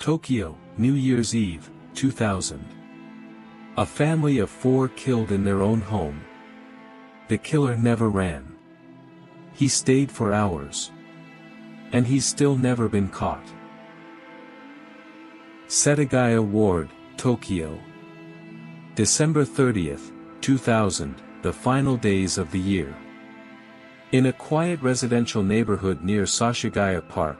Tokyo, New Year's Eve, 2000. A family of 4 killed in their own home. The killer never ran. He stayed for hours. And he's still never been caught. Setagaya Ward, Tokyo. December 30th, 2000, the final days of the year. In a quiet residential neighborhood near Setagaya Park,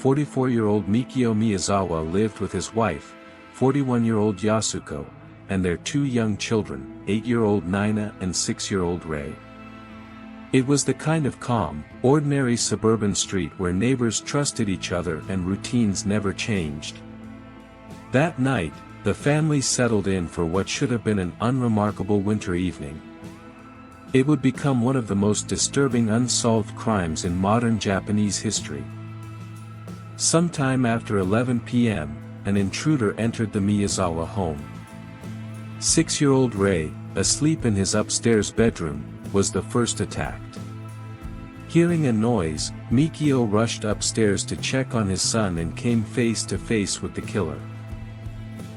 44-year-old Mikio Miyazawa lived with his wife, 41-year-old Yasuko, and their 2 young children, 8-year-old Nina and 6-year-old Rei. It was the kind of calm, ordinary suburban street where neighbors trusted each other and routines never changed. That night, the family settled in for what should have been an unremarkable winter evening. It would become one of the most disturbing unsolved crimes in modern Japanese history. Sometime after 11 p.m., an intruder entered the Miyazawa home. 6-year-old Rei, asleep in his upstairs bedroom, was the first attacked. Hearing a noise, Mikio rushed upstairs to check on his son and came face to face with the killer.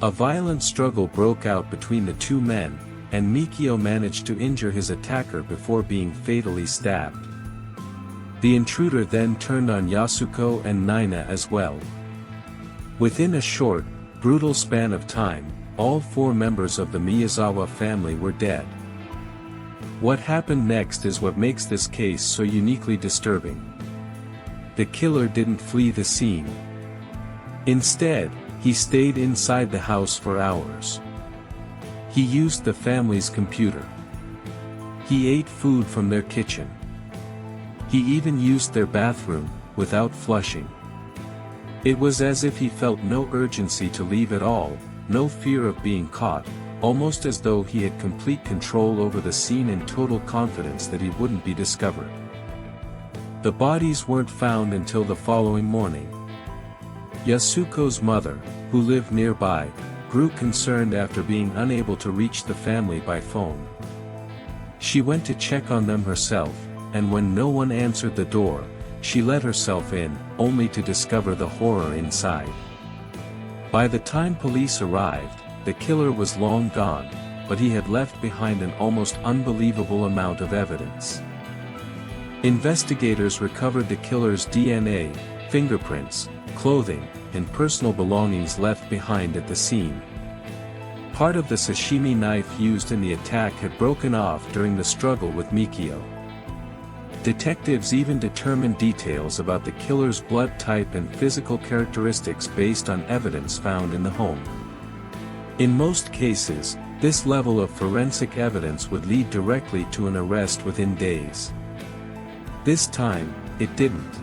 A violent struggle broke out between the 2 men, and Mikio managed to injure his attacker before being fatally stabbed. The intruder then turned on Yasuko and Nina as well. Within a short, brutal span of time, all 4 members of the Miyazawa family were dead. What happened next is what makes this case so uniquely disturbing. The killer didn't flee the scene. Instead, he stayed inside the house for hours. He used the family's computer. He ate food from their kitchen. He even used their bathroom, without flushing. It was as if he felt no urgency to leave at all, no fear of being caught, almost as though he had complete control over the scene and total confidence that he wouldn't be discovered. The bodies weren't found until the following morning. Yasuko's mother, who lived nearby, grew concerned after being unable to reach the family by phone. She went to check on them herself, and when no one answered the door, she let herself in, only to discover the horror inside. By the time police arrived, the killer was long gone, but he had left behind an almost unbelievable amount of evidence. Investigators recovered the killer's DNA, fingerprints, clothing, and personal belongings left behind at the scene. Part of the sashimi knife used in the attack had broken off during the struggle with Mikio. Detectives even determined details about the killer's blood type and physical characteristics based on evidence found in the home. In most cases, this level of forensic evidence would lead directly to an arrest within days. This time, it didn't.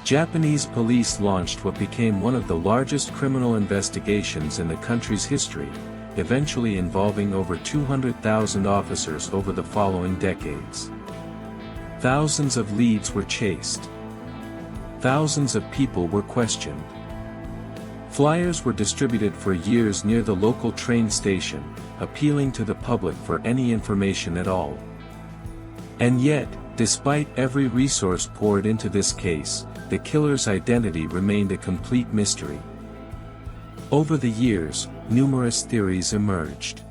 Japanese police launched what became one of the largest criminal investigations in the country's history, eventually involving over 200,000 officers over the following decades. Thousands of leads were chased. Thousands of people were questioned. Flyers were distributed for years near the local train station, appealing to the public for any information at all. And yet, despite every resource poured into this case, the killer's identity remained a complete mystery. Over the years, numerous theories emerged.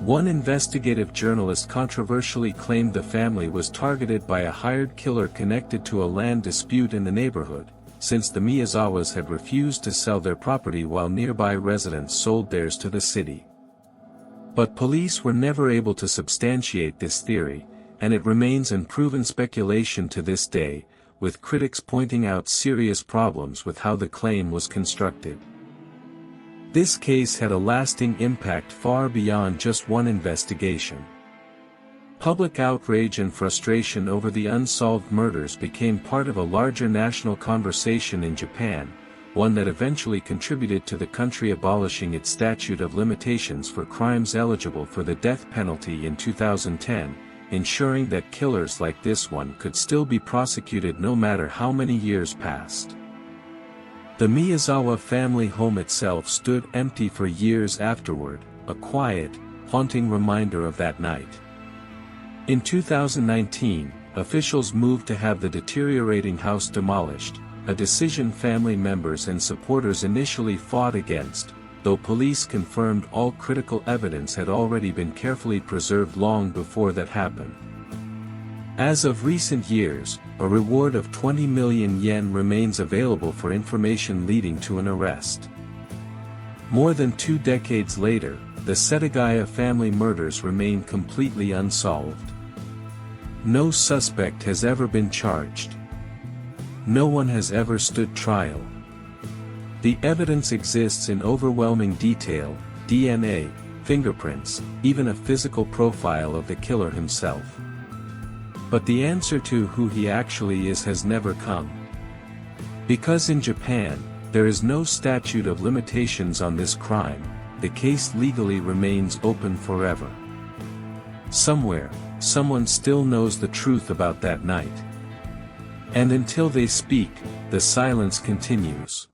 One investigative journalist controversially claimed the family was targeted by a hired killer connected to a land dispute in the neighborhood, since the Miyazawas had refused to sell their property while nearby residents sold theirs to the city. But police were never able to substantiate this theory, and it remains unproven speculation to this day, with critics pointing out serious problems with how the claim was constructed. This case had a lasting impact far beyond just one investigation. Public outrage and frustration over the unsolved murders became part of a larger national conversation in Japan, one that eventually contributed to the country abolishing its statute of limitations for crimes eligible for the death penalty in 2010, ensuring that killers like this one could still be prosecuted no matter how many years passed. The Miyazawa family home itself stood empty for years afterward, a quiet, haunting reminder of that night. In 2019, officials moved to have the deteriorating house demolished, a decision family members and supporters initially fought against, though police confirmed all critical evidence had already been carefully preserved long before that happened. As of recent years, a reward of 20 million yen remains available for information leading to an arrest. More than 2 decades later, the Setagaya family murders remain completely unsolved. No suspect has ever been charged. No one has ever stood trial. The evidence exists in overwhelming detail: DNA, fingerprints, even a physical profile of the killer himself. But the answer to who he actually is has never come. Because in Japan, there is no statute of limitations on this crime, the case legally remains open forever. Somewhere, someone still knows the truth about that night. And until they speak, the silence continues.